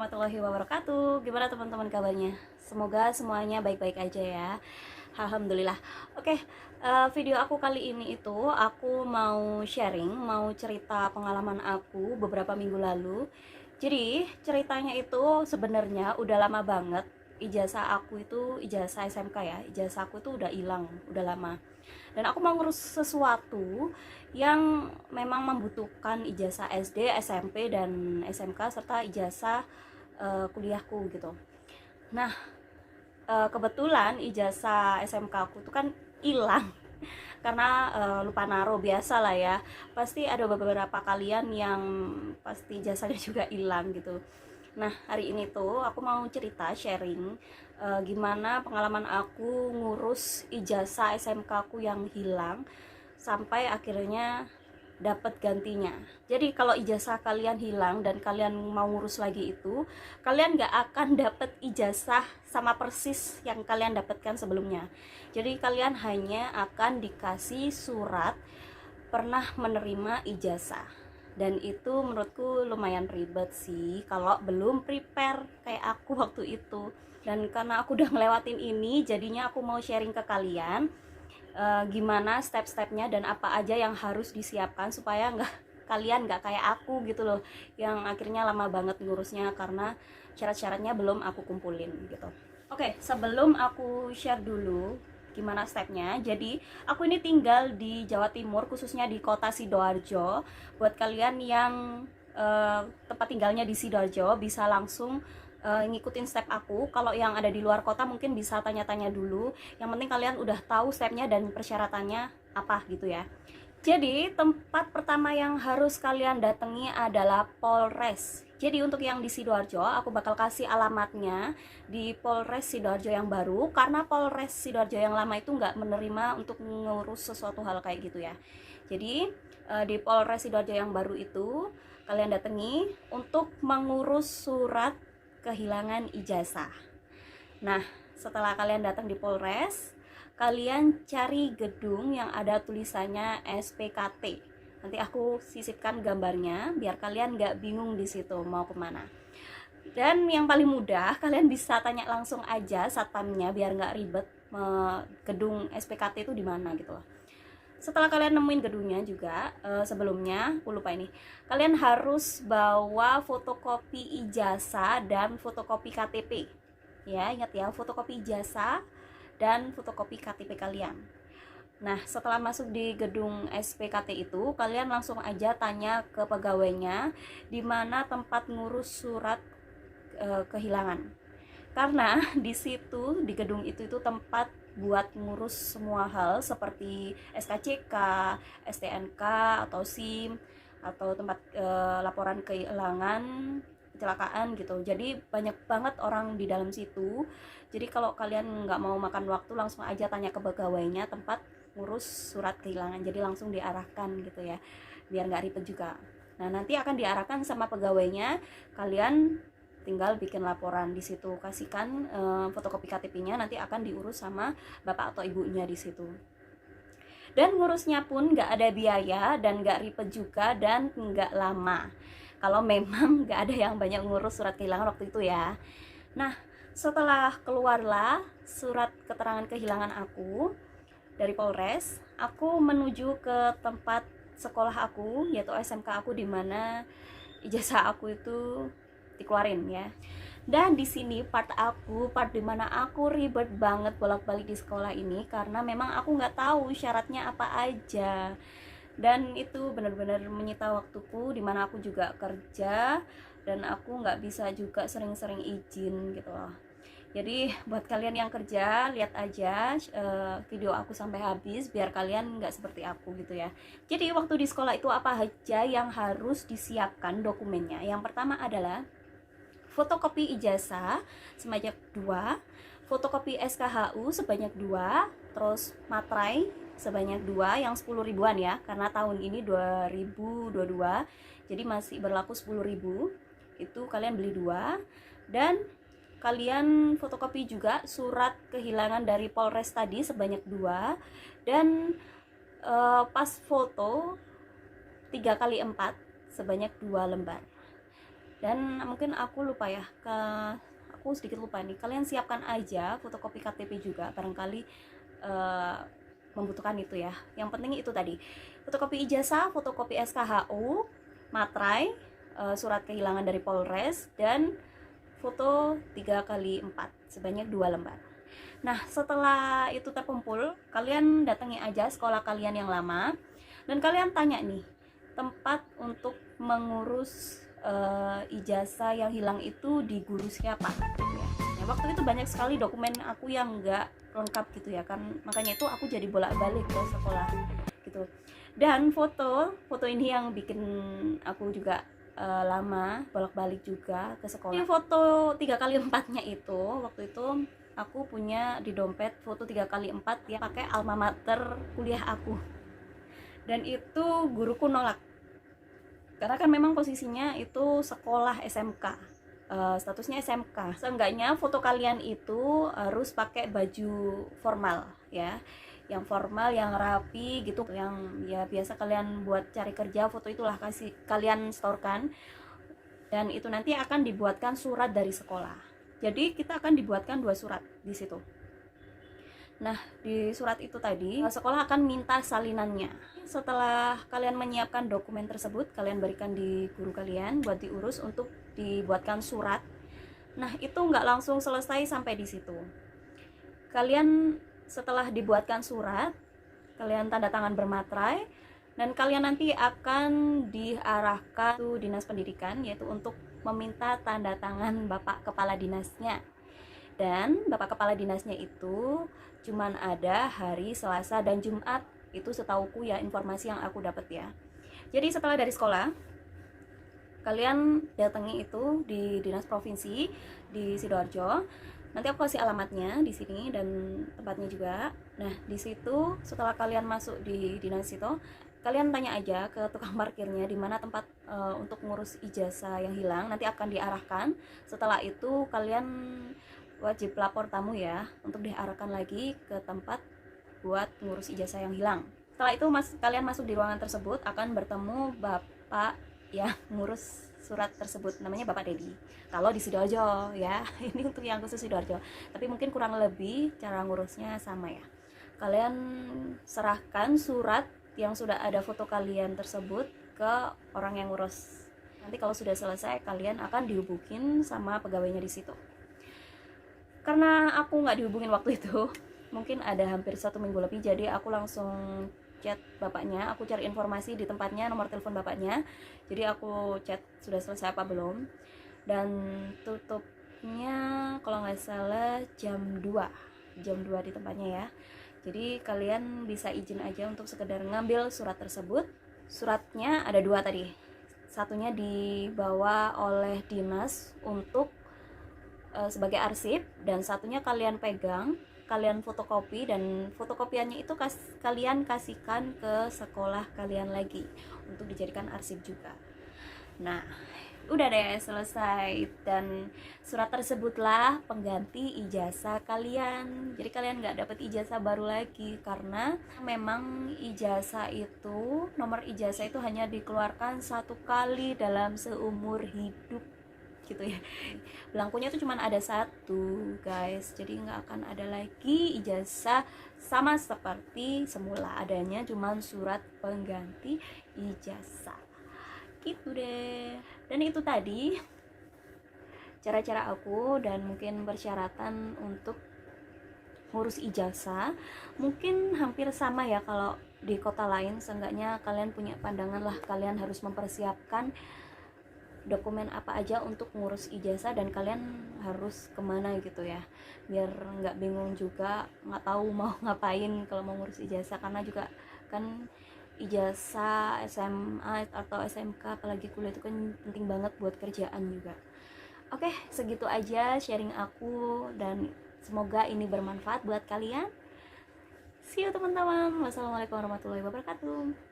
warahmatullahi wabarakatuh. Gimana teman-teman kabarnya? Semoga semuanya baik-baik aja ya. Alhamdulillah. Oke, video aku kali ini itu aku mau sharing, mau cerita pengalaman aku beberapa minggu lalu. Jadi ceritanya itu sebenarnya udah lama banget. Ijazah aku itu ijazah SMK ya. Ijazah aku itu udah hilang, udah lama. Dan aku mau ngurus sesuatu yang memang membutuhkan ijazah SD, SMP, dan SMK serta ijazah kuliahku gitu. Nah, kebetulan ijazah SMK aku itu kan hilang karena lupa naruh, biasa lah ya. Pasti ada beberapa kalian yang pasti ijazahnya juga hilang gitu. Nah, hari ini tuh aku mau cerita sharing gimana pengalaman aku ngurus ijazah SMK aku yang hilang sampai akhirnya dapat gantinya. Jadi kalau ijazah kalian hilang dan kalian mau ngurus lagi itu, kalian nggak akan dapat ijazah sama persis yang kalian dapatkan sebelumnya. Jadi kalian hanya akan dikasih surat pernah menerima ijazah. Dan itu menurutku lumayan ribet sih kalau belum prepare kayak aku waktu itu. Dan karena aku udah ngelewatin ini, jadinya aku mau sharing ke kalian gimana step-stepnya dan apa aja yang harus disiapkan supaya kalian nggak kayak aku gitu loh, yang akhirnya lama banget ngurusnya karena syarat-syaratnya belum aku kumpulin gitu. Oke, sebelum aku share dulu gimana stepnya. Jadi aku ini tinggal di Jawa Timur, khususnya di kota Sidoarjo. Buat kalian yang tempat tinggalnya di Sidoarjo bisa langsung ngikutin step aku. Kalau yang ada di luar kota mungkin bisa tanya-tanya dulu. Yang penting kalian udah tahu stepnya dan persyaratannya apa gitu ya. Jadi tempat pertama yang harus kalian datangi adalah Polres. Jadi untuk yang di Sidoarjo, aku bakal kasih alamatnya di Polres Sidoarjo yang baru, karena Polres Sidoarjo yang lama itu nggak menerima untuk ngurus sesuatu hal kayak gitu ya. Jadi di Polres Sidoarjo yang baru itu kalian datangi untuk mengurus surat kehilangan ijazah. Nah, setelah kalian datang di Polres, kalian cari gedung yang ada tulisannya SPKT. Nanti aku sisipkan gambarnya biar kalian nggak bingung di situ mau kemana. Dan yang paling mudah, kalian bisa tanya langsung aja satpamnya biar nggak ribet gedung SPKT itu di mana gitu loh. Setelah kalian nemuin gedungnya juga, sebelumnya aku lupa ini, kalian harus bawa fotokopi ijazah dan fotokopi KTP. Ya, ingat ya, fotokopi ijazah dan fotokopi KTP kalian. Nah, setelah masuk di gedung SPKT itu, kalian langsung aja tanya ke pegawainya di mana tempat ngurus surat kehilangan. Karena di situ, di gedung itu tempat buat ngurus semua hal seperti SKCK, STNK atau SIM atau tempat laporan kehilangan, kecelakaan gitu. Jadi banyak banget orang di dalam situ. Jadi kalau kalian nggak mau makan waktu, langsung aja tanya ke pegawainya tempat ngurus surat kehilangan. Jadi langsung diarahkan gitu ya, biar nggak ribet juga. Nah, nanti akan diarahkan sama pegawainya, kalian tinggal bikin laporan di situ, kasihkan fotokopi KTP-nya, nanti akan diurus sama bapak atau ibunya di situ. Dan ngurusnya pun nggak ada biaya dan nggak ribet juga dan nggak lama. Kalau memang nggak ada yang banyak ngurus surat kehilangan waktu itu ya. Nah, setelah keluarlah surat keterangan kehilangan aku dari Polres, aku menuju ke tempat sekolah aku, yaitu SMK aku, di mana ijazah aku itu dikeluarin ya. Dan di sini part dimana aku ribet banget bolak-balik di sekolah ini karena memang aku nggak tahu syaratnya apa aja, dan itu benar-benar menyita waktuku, dimana aku juga kerja dan aku nggak bisa juga sering-sering izin gitu loh. Jadi buat kalian yang kerja, lihat aja video aku sampai habis biar kalian nggak seperti aku gitu ya. Jadi waktu di sekolah itu apa aja yang harus disiapkan dokumennya? Yang pertama adalah fotokopi ijazah sebanyak 2, fotokopi SKHU sebanyak 2, terus materai sebanyak 2 yang 10 ribuan ya, karena tahun ini 2022 jadi masih berlaku 10 ribu. Itu kalian beli 2. Dan kalian fotokopi juga surat kehilangan dari Polres tadi sebanyak 2. Dan pas foto 3x4 sebanyak 2 lembar. Dan mungkin aku lupa ya, aku sedikit lupa nih, kalian siapkan aja fotokopi KTP juga, barangkali membutuhkan itu ya. Yang penting itu tadi, fotokopi ijazah, fotokopi SKHU, materai, surat kehilangan dari Polres, dan foto 3x4 sebanyak 2 lembar. Nah, setelah itu terkumpul, kalian datangi aja sekolah kalian yang lama dan kalian tanya nih, tempat untuk mengurus ijazah yang hilang itu di guru siapa gitu ya. Ya, waktu itu banyak sekali dokumen aku yang nggak lengkap gitu ya kan, makanya itu aku jadi bolak-balik ke sekolah gitu. Dan foto ini yang bikin aku juga lama bolak-balik juga ke sekolah. Ini foto 3x4-nya itu, waktu itu aku punya di dompet foto 3x4 yang pakai alma mater kuliah aku, dan itu guruku nolak karena kan memang posisinya itu sekolah SMK, statusnya SMK. Seenggaknya foto kalian itu harus pakai baju formal ya, yang formal, yang rapi gitu, yang ya biasa kalian buat cari kerja. Foto itulah kasih kalian storekan, dan itu nanti akan dibuatkan surat dari sekolah. Jadi kita akan dibuatkan 2 surat di situ. Nah, di surat itu tadi sekolah akan minta salinannya. Setelah kalian menyiapkan dokumen tersebut, kalian berikan di guru kalian buat diurus untuk dibuatkan surat. Nah, itu nggak langsung selesai sampai di situ. Kalian setelah dibuatkan surat, kalian tanda tangan bermaterai, dan kalian nanti akan diarahkan ke dinas pendidikan, yaitu untuk meminta tanda tangan bapak kepala dinasnya. Dan bapak kepala dinasnya itu cuman ada hari Selasa dan Jumat, itu setauku ya, informasi yang aku dapat ya. Jadi setelah dari sekolah, kalian datangi itu di dinas provinsi di Sidoarjo. Nanti aku kasih alamatnya di sini dan tempatnya juga. Nah, di situ setelah kalian masuk di dinas itu, kalian tanya aja ke tukang parkirnya di mana tempat untuk ngurus ijazah yang hilang, nanti akan diarahkan. Setelah itu kalian wajib lapor tamu ya, untuk diarahkan lagi ke tempat buat ngurus ijazah yang hilang. Setelah itu kalian masuk di ruangan tersebut akan bertemu bapak yang ngurus surat tersebut, namanya Bapak Dedi. Kalau di Sidoarjo ya, ini untuk yang khusus Sidoarjo, tapi mungkin kurang lebih cara ngurusnya sama ya. Kalian serahkan surat yang sudah ada foto kalian tersebut ke orang yang ngurus. Nanti kalau sudah selesai, kalian akan dihubungin sama pegawainya di situ. Karena aku nggak dihubungin waktu itu, mungkin ada hampir 1 minggu lebih, jadi aku langsung chat bapaknya, aku cari informasi di tempatnya, nomor telepon bapaknya. Jadi aku chat sudah selesai apa belum, dan tutupnya kalau nggak salah jam 2 di tempatnya ya. Jadi kalian bisa izin aja untuk sekedar ngambil surat tersebut. Suratnya ada 2 tadi, satunya dibawa oleh dinas untuk sebagai arsip, dan satunya kalian pegang, kalian fotokopi, dan fotokopiannya itu kalian kasihkan ke sekolah kalian lagi untuk dijadikan arsip juga. Nah, udah deh selesai, dan surat tersebutlah pengganti ijazah kalian. Jadi kalian nggak dapet ijazah baru lagi, karena memang ijazah itu, nomor ijazah itu hanya dikeluarkan 1 kali dalam seumur hidup gitu ya. Belangkunya tuh cuman ada 1 guys, jadi nggak akan ada lagi ijazah sama seperti semula, adanya cuman surat pengganti ijazah gitu deh. Dan itu tadi cara-cara aku, dan mungkin persyaratan untuk ngurus ijazah mungkin hampir sama ya kalau di kota lain. Seenggaknya kalian punya pandangan lah, kalian harus mempersiapkan dokumen apa aja untuk ngurus ijazah, dan kalian harus kemana gitu ya, biar nggak bingung juga, nggak tahu mau ngapain kalau mau ngurus ijazah. Karena juga kan ijazah SMA atau SMK apalagi kuliah itu kan penting banget buat kerjaan juga. Oke, segitu aja sharing aku, dan semoga ini bermanfaat buat kalian. See you teman-teman. Wassalamualaikum warahmatullahi wabarakatuh.